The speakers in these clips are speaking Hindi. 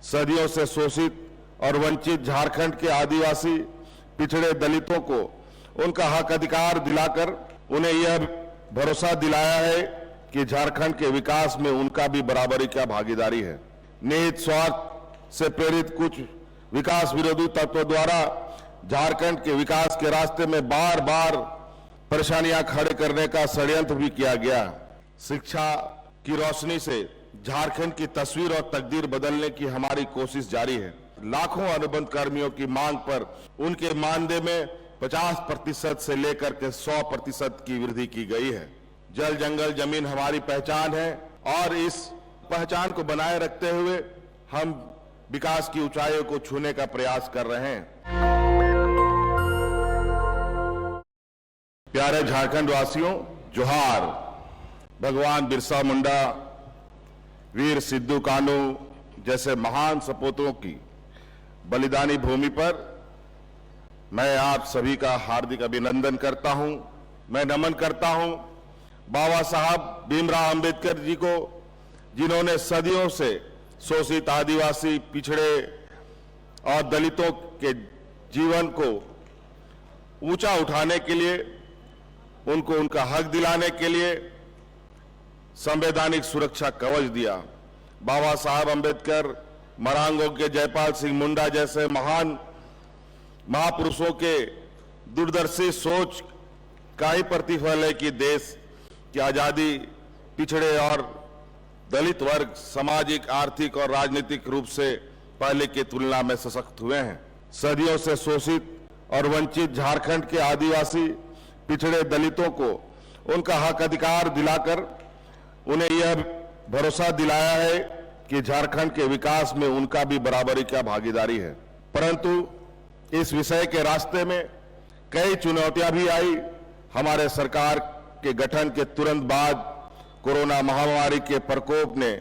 सदियों से शोषित और वंचित झारखंड के आदिवासी पिछड़े दलितों को उनका हक अधिकार दिलाकर उन्हें यह भरोसा दिलाया है कि झारखंड के विकास में उनका भी बराबरी का भागीदारी है। निहित स्वार्थ से प्रेरित कुछ विकास विरोधी तत्वों द्वारा झारखंड के विकास के रास्ते में बार बार परेशानियां खड़े करने का षड्यंत्र भी किया गया। शिक्षा की रोशनी से झारखंड की तस्वीर और तकदीर बदलने की हमारी कोशिश जारी है। लाखों अनुबंध कर्मियों की मांग पर उनके मानदेय में 50% से लेकर के 100% की वृद्धि की गई है। जल जंगल जमीन हमारी पहचान है और इस पहचान को बनाए रखते हुए हम विकास की ऊंचाइयों को छूने का प्रयास कर रहे हैं। प्यारे झारखंड वासियों, जोहार। भगवान बिरसा मुंडा, वीर सिद्धू कान्हू जैसे महान सपूतों की बलिदानी भूमि पर मैं आप सभी का हार्दिक अभिनंदन करता हूं। मैं नमन करता हूं बाबा साहब भीमराव अंबेडकर जी को, जिन्होंने सदियों से शोषित आदिवासी, पिछड़े और दलितों के जीवन को ऊंचा उठाने के लिए, उनको उनका हक दिलाने के लिए संवैधानिक सुरक्षा कवच दिया। बाबा साहब अंबेडकर, मरांगों के जयपाल सिंह मुंडा जैसे महान महापुरुषों के दूरदर्शी सोच का ही प्रतिफल है कि देश की आजादी पिछड़े और दलित वर्ग सामाजिक, आर्थिक और राजनीतिक रूप से पहले की तुलना में सशक्त हुए हैं। सदियों से शोषित और वंचित झारखंड के आदिवासी पिछड़े दलितों को उनका हक अधिकार दिलाकर उन्हें यह भरोसा दिलाया है कि झारखंड के विकास में उनका भी बराबरी का भागीदारी है। परंतु इस विषय के रास्ते में कई चुनौतियां भी आई। हमारे सरकार के गठन के तुरंत बाद कोरोना महामारी के प्रकोप ने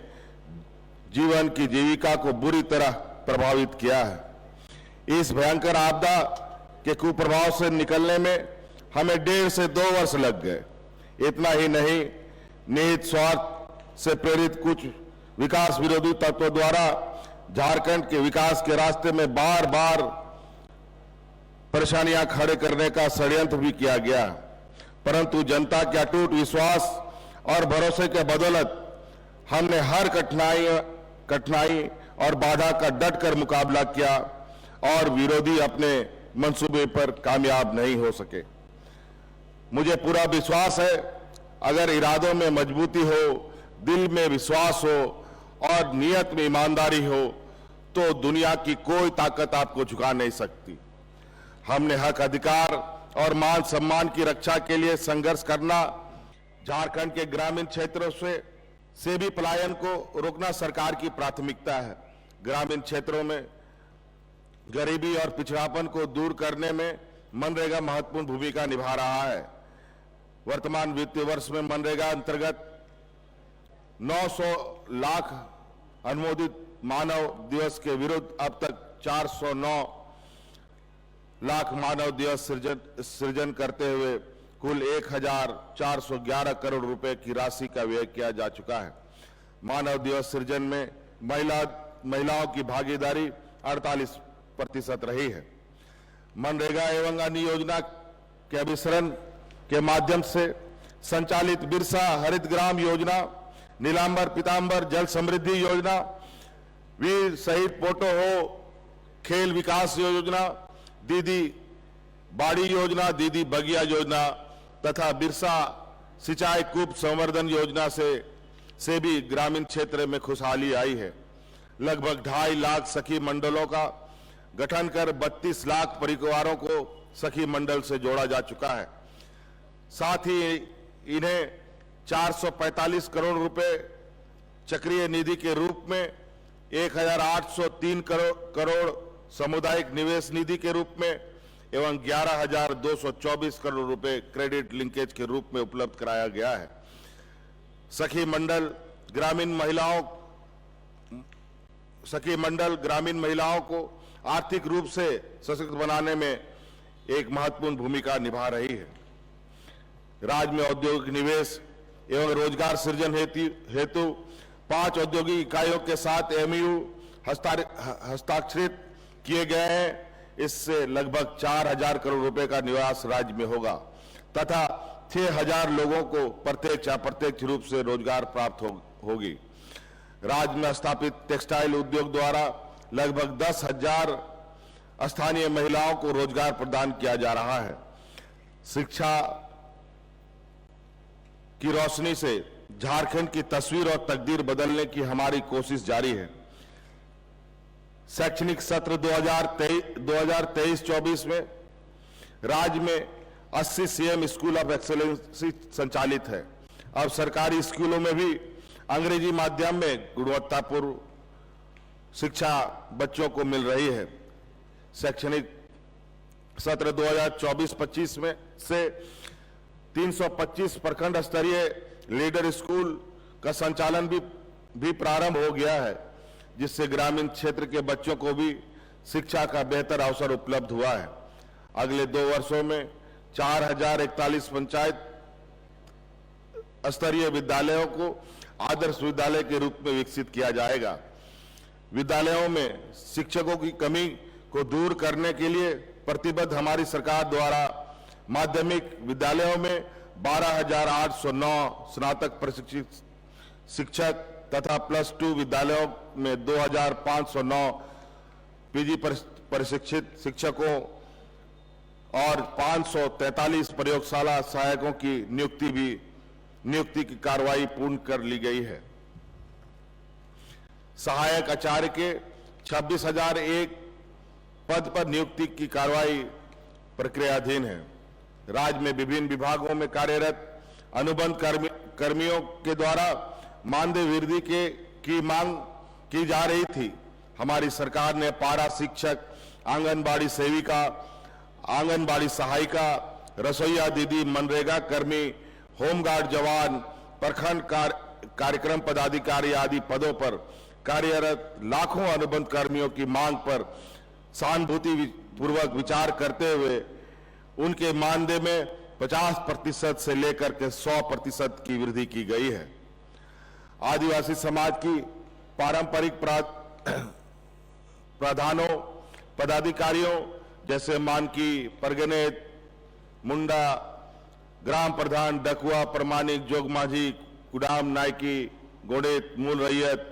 जीवन की जीविका को बुरी तरह प्रभावित किया है। इस भयंकर आपदा के कुप्रभाव से निकलने में हमें 1.5 से 2 वर्ष लग गए। इतना ही नहीं, निहित स्वार्थ से प्रेरित कुछ विकास विरोधी तत्वों द्वारा झारखंड के विकास के रास्ते में बार बार परेशानियां खड़े करने का षड्यंत्र भी किया गया। परंतु जनता के अटूट विश्वास और भरोसे के बदौलत हमने हर कठिनाई और बाधा का डटकर मुकाबला किया और विरोधी अपने मंसूबे पर कामयाब नहीं हो सके। मुझे पूरा विश्वास है, अगर इरादों में मजबूती हो, दिल में विश्वास हो और नियत में ईमानदारी हो तो दुनिया की कोई ताकत आपको झुका नहीं सकती। हमने हक अधिकार और मान सम्मान की रक्षा के लिए संघर्ष करना, झारखंड के ग्रामीण क्षेत्रों से भी पलायन को रोकना सरकार की प्राथमिकता है। ग्रामीण क्षेत्रों में गरीबी और पिछड़ापन को दूर करने में मनरेगा महत्वपूर्ण भूमिका निभा रहा है। वर्तमान वित्तीय वर्ष में मनरेगा अंतर्गत 900 लाख अनुमोदित मानव दिवस के विरुद्ध अब तक 409 लाख मानव दिवस सृजन करते हुए कुल 1411 करोड़ रुपए की राशि का व्यय किया जा चुका है। मानव दिवस सृजन में महिलाओं की भागीदारी 48% रही है। मनरेगा एवं अन्य योजना के अभिसरण के माध्यम से संचालित बिरसा हरित ग्राम योजना, नीलांबर पीतांबर जल समृद्धि योजना, वीर शहीद पोटो हो खेल विकास योजना, दीदी बाड़ी योजना, दीदी बगिया योजना तथा बिरसा सिंचाई कूप संवर्धन योजना से भी ग्रामीण क्षेत्र में खुशहाली आई है। लगभग 2.5 लाख सखी मंडलों का गठन कर 32 लाख परिवारों को सखी मंडल से जोड़ा जा चुका है। साथ ही इन्हें 445 करोड़ रुपए चक्रीय निधि के रूप में 1803 करोड़ सामुदायिक निवेश निधि के रूप में एवं 11,224 करोड़ रुपए क्रेडिट लिंकेज के रूप में उपलब्ध कराया गया है। सखी मंडल ग्रामीण महिलाओं को आर्थिक रूप से सशक्त बनाने में एक महत्वपूर्ण भूमिका निभा रही है। राज्य में औद्योगिक निवेश एवं रोजगार सृजन हेतु 5 औद्योगिक इकाइयों के साथ MOU हस्ताक्षरित किए गए हैं। इससे लगभग 4,000 करोड़ रुपए का निवेश राज्य में होगा तथा 6,000 लोगों को प्रत्यक्ष या अप्रत्यक्ष रूप से रोजगार प्राप्त होगी। राज्य में स्थापित टेक्सटाइल उद्योग द्वारा लगभग 10,000 स्थानीय महिलाओं को रोजगार प्रदान किया जा रहा है। शिक्षा की रोशनी से झारखंड की तस्वीर और तकदीर बदलने की हमारी कोशिश जारी है। शैक्षणिक सत्र 2023-24 में राज्य में 80 सीएम स्कूल ऑफ एक्सेलेंसी संचालित है। अब सरकारी स्कूलों में भी अंग्रेजी माध्यम में गुणवत्तापूर्ण शिक्षा बच्चों को मिल रही है। शैक्षणिक सत्र 2024-25 में से 325 प्रखंड स्तरीय लीडर स्कूल का संचालन भी प्रारंभ हो गया है, जिससे ग्रामीण क्षेत्र के बच्चों को भी शिक्षा का बेहतर अवसर उपलब्ध हुआ है। अगले 2 वर्षों में 4,041 पंचायत स्तरीय विद्यालयों को आदर्श विद्यालय के रूप में विकसित किया जाएगा। विद्यालयों में शिक्षकों की कमी को दूर करने के लिए प्रतिबद्ध हमारी सरकार द्वारा माध्यमिक विद्यालयों में 12,809 स्नातक प्रशिक्षित शिक्षक तथा +2 विद्यालयों में 2,509 पीजी प्रशिक्षित शिक्षकों और 543 प्रयोगशाला सहायकों की नियुक्ति की कार्रवाई पूर्ण कर ली गई है। सहायक आचार्य के 26,001 पद पर नियुक्ति की कार्रवाई प्रक्रियाधीन है। राज्य में विभिन्न विभागों में कार्यरत अनुबंध कर्मियों के द्वारा मानदेय वृद्धि की मांग की जा रही थी। हमारी सरकार ने पारा शिक्षक, आंगनबाड़ी सेविका, आंगनबाड़ी सहायिका, रसोईया दीदी, मनरेगा कर्मी, होमगार्ड जवान, प्रखंड कार्यक्रम पदाधिकारी आदि पदों पर कार्यरत लाखों अनुबंध कर्मियों की मांग पर सहानुभूति पूर्वक विचार करते हुए उनके मानदेय में 50% से लेकर के 100% की वृद्धि की गई है। आदिवासी समाज की पारंपरिक प्रावधानों पदाधिकारियों जैसे मानकी, परगनेत, मुंडा, ग्राम प्रधान, डकुआ, प्रमाणिक, जोगमाझी, कुडाम, नायकी, गोडेत, मूल रैयत,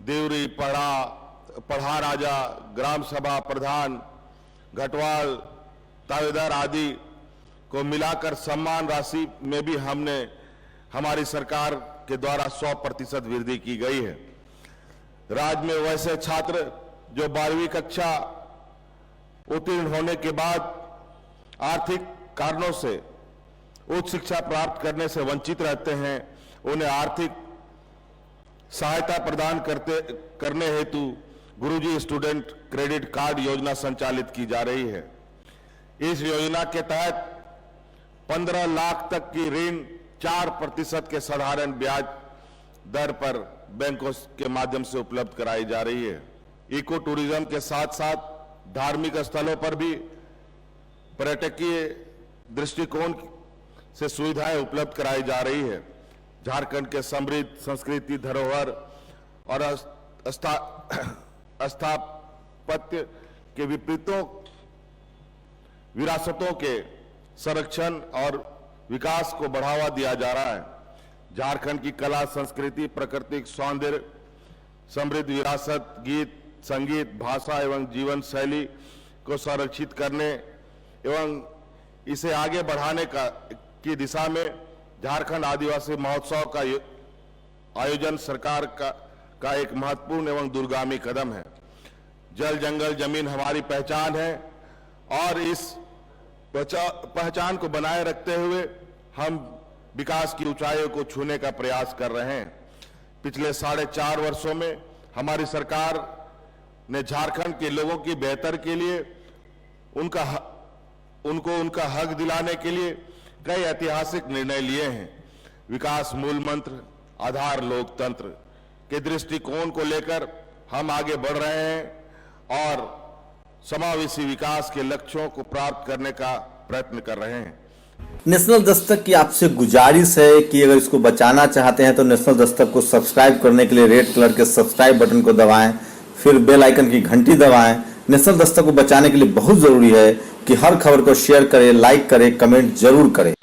देवरी, पढ़ा राजा, ग्राम सभा प्रधान, घटवाल, तावेदार आदि को मिलाकर सम्मान राशि में भी हमारी सरकार के द्वारा 100% वृद्धि की गई है। राज्य में वैसे छात्र जो 12वीं कक्षा उत्तीर्ण होने के बाद आर्थिक कारणों से उच्च शिक्षा प्राप्त करने से वंचित रहते हैं, उन्हें आर्थिक सहायता प्रदान करने हेतु गुरुजी स्टूडेंट क्रेडिट कार्ड योजना संचालित की जा रही है। इस योजना के तहत 15 लाख तक की ऋण 4% के साधारण ब्याज दर पर बैंकों के माध्यम से उपलब्ध कराई जा रही है। इको टूरिज्म के साथ साथ धार्मिक स्थलों पर भी पर्यटकीय दृष्टिकोण से सुविधाएं उपलब्ध कराई जा रही है। झारखंड के समृद्ध संस्कृति, धरोहर और स्थापत्य के विरासतों के संरक्षण और विकास को बढ़ावा दिया जा रहा है। झारखंड की कला, संस्कृति, प्राकृतिक सौंदर्य, समृद्ध विरासत, गीत, संगीत, भाषा एवं जीवन शैली को संरक्षित करने एवं इसे आगे बढ़ाने की दिशा में झारखंड आदिवासी महोत्सव का आयोजन सरकार का एक महत्वपूर्ण एवं दूरगामी कदम है। जल, जंगल, जमीन हमारी पहचान है और इस पहचान को बनाए रखते हुए हम विकास की ऊंचाइयों को छूने का प्रयास कर रहे हैं। पिछले 4.5 वर्षों में हमारी सरकार ने झारखंड के लोगों की बेहतर के लिए उनका हक दिलाने के लिए कई ऐतिहासिक निर्णय लिए हैं। विकास मूल मंत्र, आधार लोकतंत्र के दृष्टिकोण को लेकर हम आगे बढ़ रहे हैं और समावेशी विकास के लक्ष्यों को प्राप्त करने का प्रयत्न कर रहे हैं। नेशनल दस्तक की आपसे गुजारिश है कि अगर इसको बचाना चाहते हैं तो नेशनल दस्तक को सब्सक्राइब करने के लिए रेड कलर के सब्सक्राइब बटन को दबाएं, फिर बेल आइकन की घंटी दबाएं। नेशनल दस्तक को बचाने के लिए बहुत जरूरी है कि हर खबर को शेयर करें, लाइक करें, कमेंट जरूर करें।